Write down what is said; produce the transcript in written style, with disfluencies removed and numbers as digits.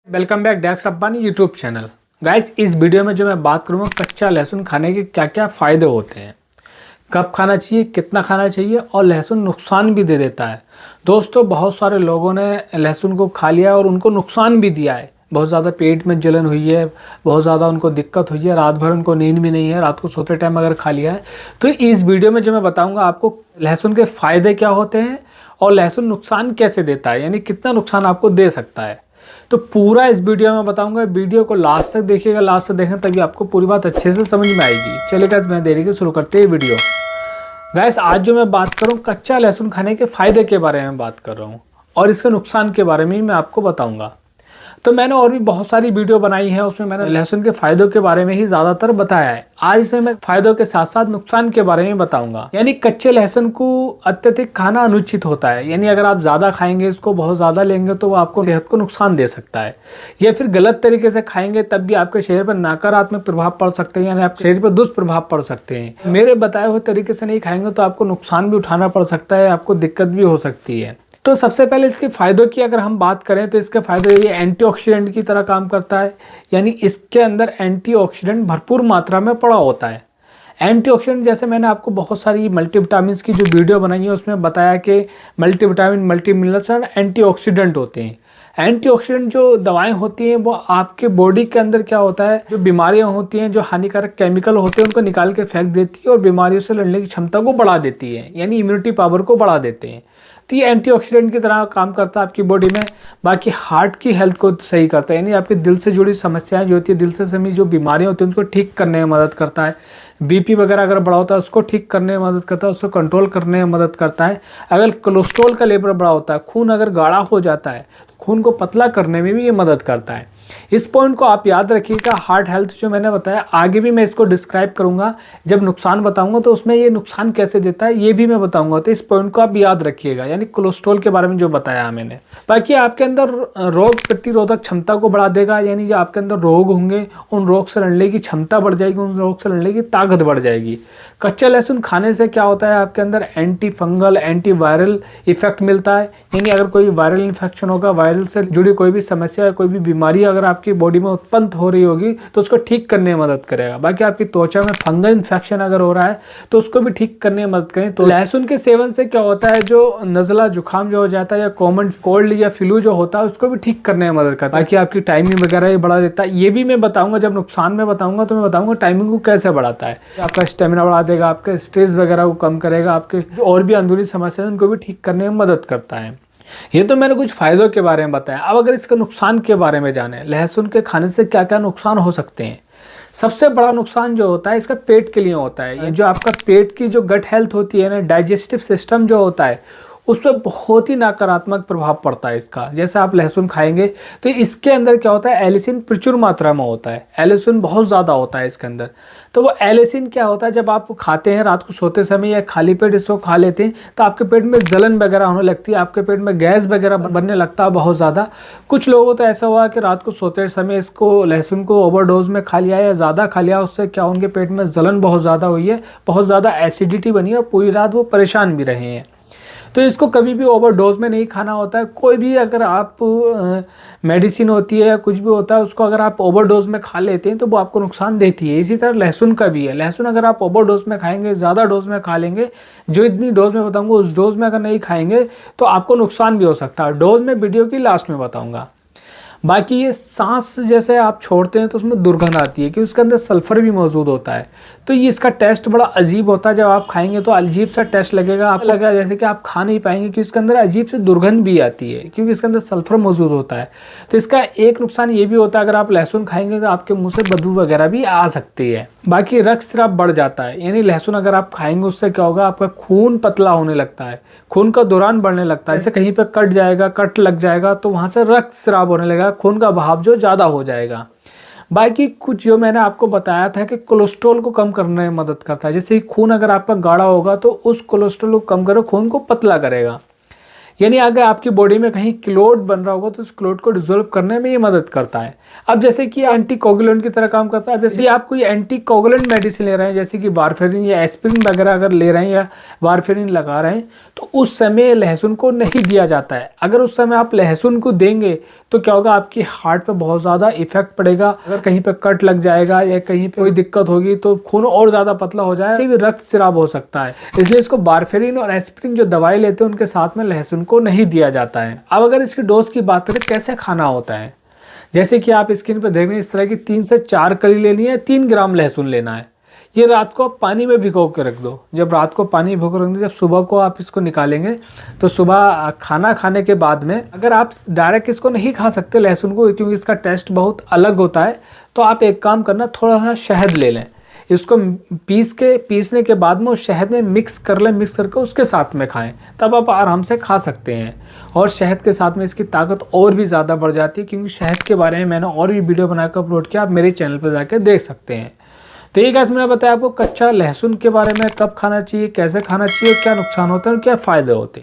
Welcome back डैक्स Rabbani YouTube channel. Guys, इस video में जो मैं बात करूँगा कच्चा लहसुन खाने के क्या क्या फ़ायदे होते हैं, कब खाना चाहिए, कितना खाना चाहिए और लहसुन नुकसान भी दे देता है। दोस्तों, बहुत सारे लोगों ने लहसुन को खा लिया और उनको नुकसान भी दिया है। बहुत ज़्यादा पेट में जलन हुई है, बहुत ज़्यादा उनको दिक्कत हुई है, रात भर उनको नींद भी नहीं है, रात को सोते टाइम अगर खा लिया है। तो इस वीडियो में जो मैं बताऊँगा आपको लहसुन के फ़ायदे क्या होते हैं और लहसुन नुकसान कैसे देता है, यानी कितना नुकसान आपको दे सकता है। तो पूरा इस वीडियो में बताऊंगा। वीडियो को लास्ट तक देखिएगा, लास्ट तक देखें तभी आपको पूरी बात अच्छे से समझ में आएगी। चलिए गाइस, मैं देरी के शुरू करते हैं वीडियो। गाइस, आज जो मैं बात कर रहा हूँ कच्चा लहसुन खाने के फ़ायदे के बारे में बात कर रहा हूँ और इसके नुकसान के बारे में ही मैं आपको बताऊँगा। तो मैंने और भी बहुत सारी वीडियो बनाई है, उसमें मैंने लहसुन के फ़ायदों के बारे में ही ज़्यादातर बताया है। आज इसमें मैं फ़ायदों के साथ साथ नुकसान के बारे में बताऊंगा। यानी कच्चे लहसुन को अत्यधिक खाना अनुचित होता है, यानी अगर आप ज़्यादा खाएंगे, इसको बहुत ज़्यादा लेंगे तो वो आपको सेहत को नुकसान दे सकता है, या फिर गलत तरीके से खाएंगे तब भी आपके शरीर पर नकारात्मक प्रभाव पड़ सकते हैं, यानी आपके शरीर पर दुष्प्रभाव पड़ सकते हैं। मेरे बताए हुए तरीके से नहीं खाएंगे तो आपको नुकसान भी उठाना पड़ सकता है, आपको दिक्कत भी हो सकती है। तो सबसे पहले इसके फ़ायदों की अगर हम बात करें तो इसके फ़ायदे ये एंटीऑक्सीडेंट की तरह काम करता है, यानी इसके अंदर एंटीऑक्सीडेंट भरपूर मात्रा में पड़ा होता है। एंटीऑक्सीडेंट जैसे मैंने आपको बहुत सारी मल्टीविटामिन्स की जो वीडियो बनाई है उसमें बताया कि मल्टीविटामिन, मल्टी मिनरल्स और एंटीऑक्सीडेंट होते हैं। एंटीऑक्सीडेंट जो दवाएं होती हैं वो आपके बॉडी के अंदर क्या होता है, जो बीमारियां होती हैं, जो हानिकारक केमिकल होते हैं उनको निकाल के फेंक देती है और बीमारियों से लड़ने की क्षमता को बढ़ा देती है, यानी इम्यूनिटी पावर को बढ़ा देते हैं। तो ये एंटीऑक्सीडेंट की तरह काम करता है आपकी बॉडी में। बाकी हार्ट की हेल्थ को सही करता है, यानी आपके दिल से जुड़ी समस्याएं जो होती है, दिल से संबंधित जो बीमारियां होती हैं उनको ठीक करने में मदद करता है। बीपी वगैरह अगर बढ़ा होता है उसको ठीक करने में मदद करता है, उसको कंट्रोल करने में मदद करता है। अगर कोलेस्ट्रॉल का लेवल बढ़ा होता है, खून अगर गाढ़ा हो जाता है तो खून को पतला करने में भी ये मदद करता है। इस पॉइंट को आप याद रखिएगा। हार्ट हेल्थ जो मैंने बताया, आगे भी मैं इसको डिस्क्राइब करूंगा, जब नुकसान बताऊंगा तो उसमें ये नुकसान कैसे देता है ये भी मैं बताऊंगा। तो इस पॉइंट को आप याद रखिएगा, यानी कोलेस्ट्रॉल के बारे में जो बताया मैंने। बाकी आपके अंदर रोग प्रतिरोधक क्षमता को बढ़ा देगा, यानी जो आपके अंदर रोग होंगे उन रोग से लड़ने की क्षमता बढ़ जाएगी, उन रोग से लड़ने की ताकत बढ़ जाएगी। कच्चा लहसुन खाने से क्या होता है, आपके अंदर anti fungal, anti viral effect मिलता है, यानी अगर कोई वायरल इन्फेक्शन होगा, वायरल से जुड़ी कोई भी समस्या, कोई भी बीमारी अगर आपकी बॉडी में उत्पन्न हो रही होगी तो उसको ठीक करने में मदद करेगा। बाकी आपकी त्वचा में फंगल इन्फेक्शन अगर हो रहा है तो उसको भी ठीक करने में मदद करें। तो लहसुन के सेवन से क्या होता है, जो नज़ला जुकाम जो हो जाता है या कॉमन कोल्ड या फ्लू जो होता है उसको भी ठीक करने में मदद करता है। बाकी आपकी टाइमिंग वगैरह भी बढ़ा देता है, ये भी मैं बताऊंगा। जब नुकसान में बताऊंगा तो मैं बताऊंगा टाइमिंग को कैसे बढ़ाता है। आपका स्टेमिना बढ़ा देगा, आपके स्ट्रेस वगैरह को कम करेगा, आपके और भी अंदरूनी समस्या उनको भी ठीक करने में मदद करता है। ये तो मैंने कुछ फ़ायदों के बारे में बताया। अब अगर इसके नुकसान के बारे में जाने, लहसुन के खाने से क्या क्या नुकसान हो सकते हैं। सबसे बड़ा नुकसान जो होता है इसका पेट के लिए होता है। ये जो आपका पेट की जो गट हेल्थ होती है ना, डाइजेस्टिव सिस्टम जो होता है, उस पर बहुत ही नकारात्मक प्रभाव पड़ता है इसका। जैसे आप लहसुन खाएंगे तो इसके अंदर क्या होता है, एलिसिन प्रचुर मात्रा में होता है, एलिसिन बहुत ज़्यादा होता है इसके अंदर। तो वो एलिसिन क्या होता है, जब आप खाते हैं रात को सोते समय या खाली पेट इसको खा लेते हैं तो आपके पेट में जलन वगैरह होने लगती है, आपके पेट में गैस वगैरह बनने लगता है बहुत ज़्यादा। कुछ लोगों को तो ऐसा हुआ कि रात को सोते समय इसको लहसुन को ओवरडोज में खा लिया या ज़्यादा खा लिया, उससे क्या उनके पेट में जलन बहुत ज़्यादा हुई है, बहुत ज़्यादा एसिडिटी बनी है और पूरी रात वो परेशान भी रहे हैं। तो इसको कभी भी ओवरडोज में नहीं खाना होता है। कोई भी अगर आप मेडिसिन होती है या कुछ भी होता है उसको अगर आप ओवरडोज में खा लेते हैं तो वो आपको नुकसान देती है। इसी तरह लहसुन का भी है। लहसुन अगर आप ओवरडोज में खाएंगे, ज़्यादा डोज में खा लेंगे, जो इतनी डोज में बताऊंगा उस डोज में अगर नहीं खाएंगे तो आपको नुकसान भी हो सकता है। डोज में वीडियो की लास्ट में बताऊँगा। बाकी ये सांस जैसे आप छोड़ते हैं तो उसमें दुर्गंध आती है क्योंकि उसके अंदर सल्फर भी मौजूद होता है। तो ये इसका टेस्ट बड़ा अजीब होता है, जब आप खाएंगे तो अजीब सा टेस्ट लगेगा, आप लगेगा जैसे कि आप खा नहीं पाएंगे क्योंकि इसके अंदर अजीब से दुर्गंध भी आती है क्योंकि इसके अंदर सल्फर मौजूद होता है। तो इसका एक नुकसान ये भी होता है, अगर आप लहसुन खाएंगे तो आपके मुँह से बदबू वगैरह भी आ सकती है। बाकी रक्तस्राव बढ़ जाता है, यानी लहसुन अगर आप खाएंगे उससे क्या होगा, आपका खून पतला होने लगता है, खून का दौरान बढ़ने लगता है। जैसे कहीं पे कट जाएगा, कट लग जाएगा तो वहाँ से रक्तस्राव होने लगेगा, खून का बहाव जो ज़्यादा हो जाएगा। बाकी कुछ जो मैंने आपको बताया था कि कोलेस्ट्रॉल को कम करने में मदद करता है। जैसे खून अगर आपका गाढ़ा होगा तो उस कोलेस्ट्रॉल को कम करो, खून को पतला करेगा। यानी अगर आपकी बॉडी में कहीं क्लोट बन रहा होगा तो उस क्लोट को डिसॉल्व करने में ये मदद करता है। अब जैसे कि एंटी कोगुलेंट की तरह काम करता है। जैसे आप कोई एंटी कोगुलेंट मेडिसिन ले रहे हैं, जैसे कि वारफेरिन या एस्पिरिन वगैरह अगर ले रहे हैं या वारफेरिन लगा रहे हैं, तो उस समय लहसुन को नहीं दिया जाता है। अगर उस समय आप लहसुन को देंगे तो क्या होगा, आपकी हार्ट पे बहुत ज़्यादा इफेक्ट पड़ेगा। अगर कहीं पे कट लग जाएगा या कहीं पे कोई दिक्कत होगी तो खून और ज़्यादा पतला हो जाए, भी रक्त स्राव हो सकता है। इसलिए इसको वारफेरिन और एस्पिरिन जो दवाई लेते हैं उनके साथ में लहसुन को नहीं दिया जाता है। अब अगर इसकी डोज की बात करें कैसे खाना होता है, जैसे कि आप स्क्रीन पर देख रहे हैं, इस तरह की 3 से 4 कली लेनी है, 3 ग्राम लहसुन लेना है। ये रात को आप पानी में भिगो के रख दो। जब रात को पानी भिगो रख दो, जब सुबह को आप इसको निकालेंगे तो सुबह खाना खाने के बाद में, अगर आप डायरेक्ट इसको नहीं खा सकते लहसुन को क्योंकि इसका टेस्ट बहुत अलग होता है, तो आप एक काम करना, थोड़ा सा शहद ले लें, इसको पीसने के बाद में उस शहद में मिक्स कर लें, मिक्स करके उसके साथ में खाएं, तब आप आराम से खा सकते हैं। और शहद के साथ में इसकी ताकत और भी ज़्यादा बढ़ जाती है, क्योंकि शहद के बारे में मैंने और भी वीडियो बनाकर अपलोड किया, आप मेरे चैनल पर जाकर देख सकते हैं। तो ये गाइस मैंने बताया आपको कच्चा लहसुन के बारे में, कब खाना चाहिए, कैसे खाना चाहिए, क्या नुकसान होता है और क्या फ़ायदे होते हैं।